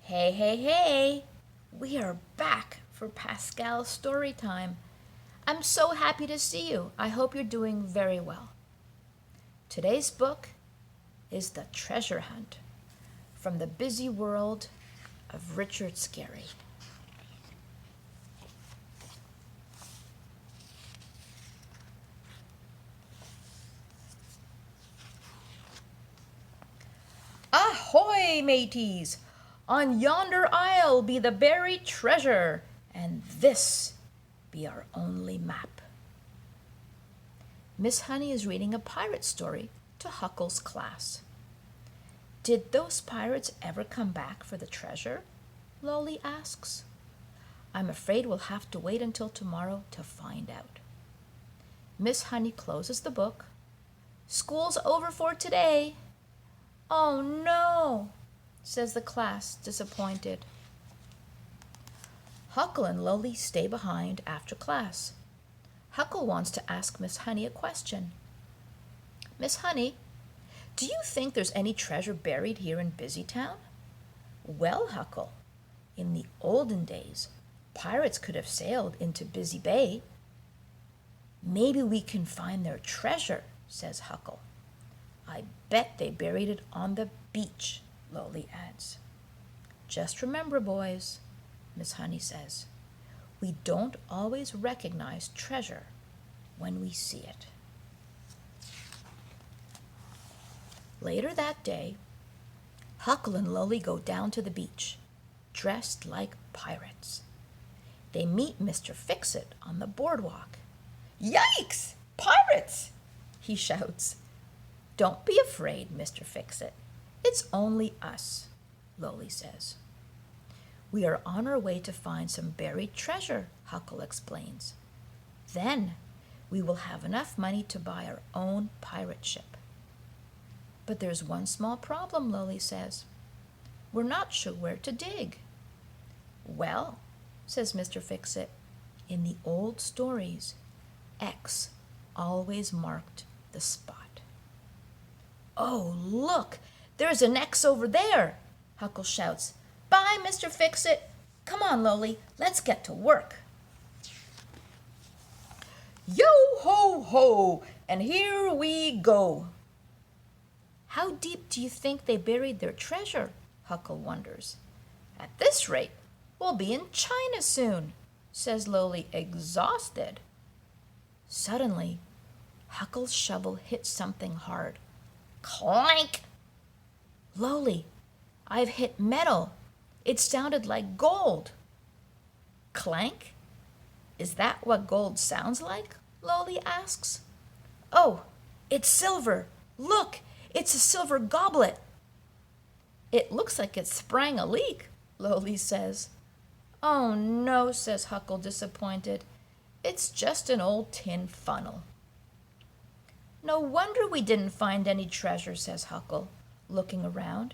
Hey, hey, hey! We are back for Pascale Storytime. I'm so happy to see you. I hope you're doing very well. Today's book is The Treasure Hunt from the busy world of Richard Scarry. Ahoy, mateys! On yonder isle be the buried treasure, and this be our only map. Miss Honey is reading a pirate story to Huckle's class. Did those pirates ever come back for the treasure? Lolly asks. I'm afraid we'll have to wait until tomorrow to find out. Miss Honey closes the book. School's over for today. Oh no, says the class, disappointed. Huckle and Lolly stay behind after class. Huckle wants to ask Miss Honey a question. Miss Honey, do you think there's any treasure buried here in Busytown? Well, Huckle, in the olden days, pirates could have sailed into Busy Bay. Maybe we can find their treasure, says Huckle. I bet they buried it on the beach, Lolly adds. Just remember, boys, Miss Honey says, we don't always recognize treasure when we see it. Later that day, Huckle and Lolly go down to the beach, dressed like pirates. They meet Mr. Fix-It on the boardwalk. Yikes! Pirates! He shouts. Don't be afraid, Mr. Fix-It. It's only us, Lolly says. We are on our way to find some buried treasure, Huckle explains. Then we will have enough money to buy our own pirate ship. But there's one small problem, Lolly says. We're not sure where to dig. Well, says Mr. Fix-It, in the old stories, X always marked the spot. Oh, look, there's an X over there, Huckle shouts. Bye, Mr. Fix-It. Come on, Lolly, let's get to work. Yo ho ho, and here we go. How deep do you think they buried their treasure? Huckle wonders. At this rate, we'll be in China soon, says Lolly, exhausted. Suddenly, Huckle's shovel hits something hard. Clank! Lolly, I've hit metal. It sounded like gold. Clank? Is that what gold sounds like? Lolly asks. Oh, it's silver. Look, it's a silver goblet. It looks like it sprang a leak, Lolly says. Oh no, says Huckle, disappointed. It's just an old tin funnel. No wonder we didn't find any treasure, says Huckle, looking around.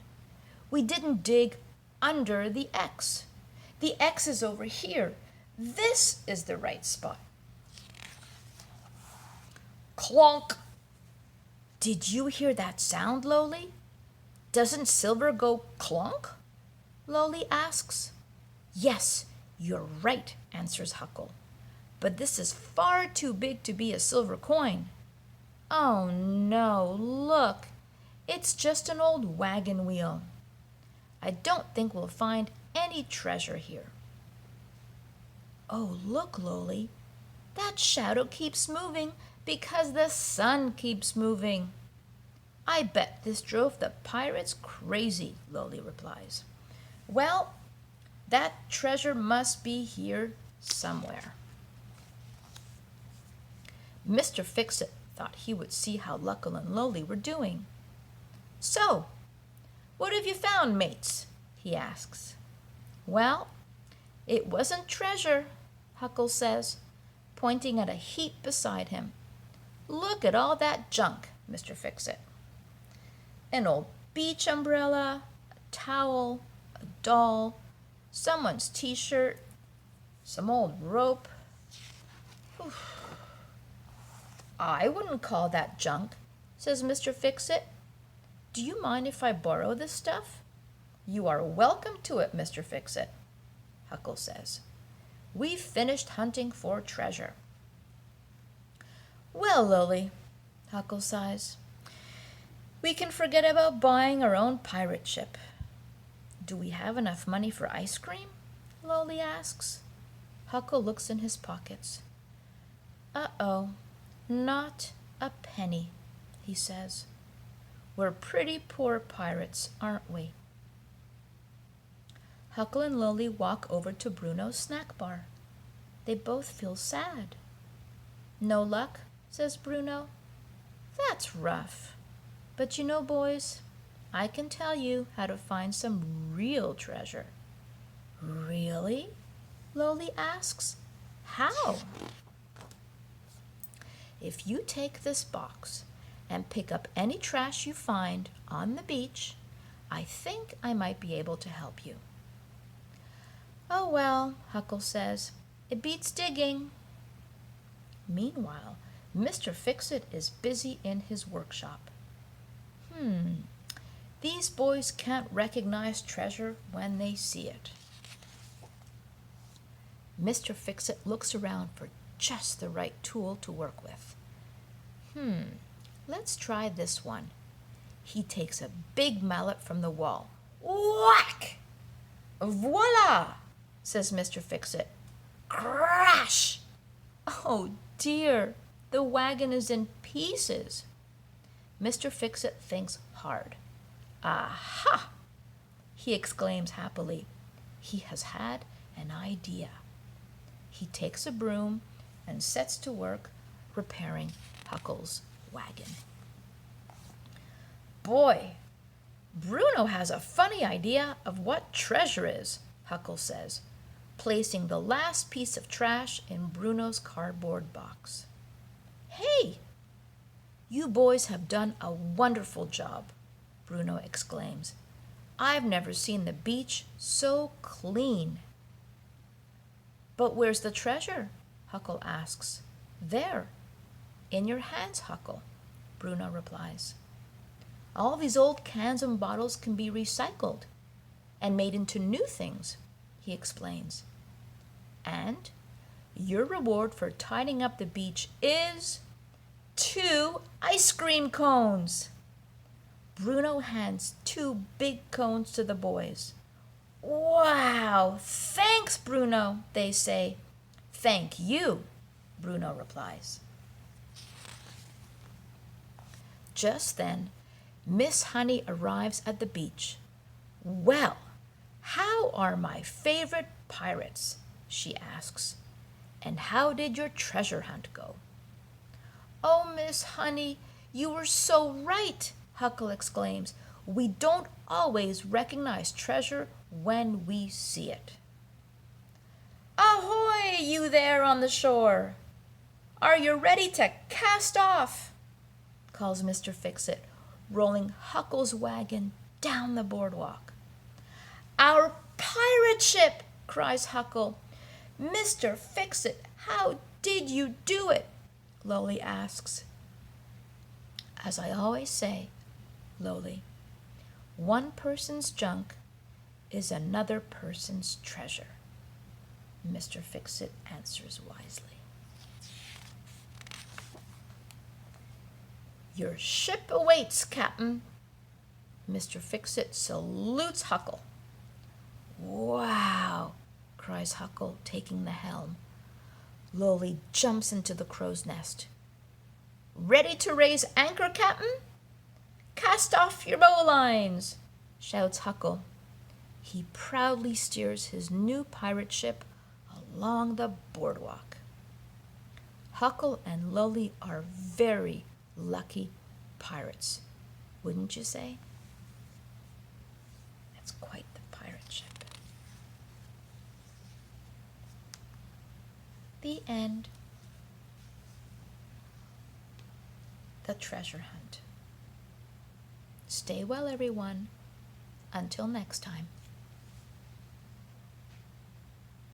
We didn't dig under the X. The X is over here. This is the right spot. Clonk! Did you hear that sound, Lolly? Doesn't silver go clonk? Lolly asks. Yes, you're right, answers Huckle. But this is far too big to be a silver coin. Oh no, look, it's just an old wagon wheel. I don't think we'll find any treasure here. Oh, look, Lolly, that shadow keeps moving because the sun keeps moving. I bet this drove the pirates crazy, Lolly replies. Well, that treasure must be here somewhere. Mr. Fix-It thought he would see how Huckle and Lolly were doing. So, what have you found, mates? He asks. Well, it wasn't treasure, Huckle says, pointing at a heap beside him. Look at all that junk, Mr. Fix-It. An old beach umbrella, a towel, a doll, someone's t-shirt, some old rope. Oof. I wouldn't call that junk, says Mr. Fix-It. Do you mind if I borrow this stuff? You are welcome to it, Mr. Fix-It, Huckle says. We've finished hunting for treasure. Well, Lily, Huckle sighs, we can forget about buying our own pirate ship. Do we have enough money for ice cream? Lily asks. Huckle looks in his pockets. Uh-oh, not a penny, he says. We're pretty poor pirates, aren't we? Huckle and Lily walk over to Bruno's snack bar. They both feel sad. No luck, says Bruno. That's rough. But you know, boys, I can tell you how to find some real treasure. Really? Lily asks. How? If you take this box and pick up any trash you find on the beach, I think I might be able to help you. Oh well, Huckle says, it beats digging. Meanwhile, Mr. Fix-It is busy in his workshop. These boys can't recognize treasure when they see it. Mr. Fix-It looks around for just the right tool to work with. Let's try this one. He takes a big mallet from the wall. Whack! Voila! Says Mr. Fix-It. Crash! Oh dear, the wagon is in pieces. Mr. Fix-It thinks hard. Aha! He exclaims happily. He has had an idea. He takes a broom and sets to work repairing Huckle's wagon. Boy, Bruno has a funny idea of what treasure is, Huckle says, placing the last piece of trash in Bruno's cardboard box. Hey, you boys have done a wonderful job, Bruno exclaims. I've never seen the beach so clean. But where's the treasure? Huckle asks. There, in your hands, Huckle, Bruno replies. All these old cans and bottles can be recycled and made into new things, he explains. And your reward for tidying up the beach is 2 ice cream cones. Bruno hands 2 big cones to the boys. Wow, thanks, Bruno, they say. Thank you, Bruno replies. Just then, Miss Honey arrives at the beach. Well, how are my favorite pirates? She asks. And how did your treasure hunt go? Oh, Miss Honey, you were so right, Huckle exclaims. We don't always recognize treasure when we see it. Ahoy, you there on the shore! Are you ready to cast off? Calls Mr. Fix-It, rolling Huckle's wagon down the boardwalk. Our pirate ship, cries Huckle. Mr. Fix-It, how did you do it? Lily asks. As I always say, Lily, one person's junk is another person's treasure, Mr. Fix-It answers wisely. Your ship awaits, Captain. Mr. Fix-It salutes Huckle. Wow, cries Huckle, taking the helm. Lily jumps into the crow's nest. Ready to raise anchor, Captain? Cast off your bowlines, shouts Huckle. He proudly steers his new pirate ship along the boardwalk. Huckle and Lily are very lucky pirates, wouldn't you say? That's quite the pirate ship. The end. The treasure hunt. Stay well, everyone. Until next time.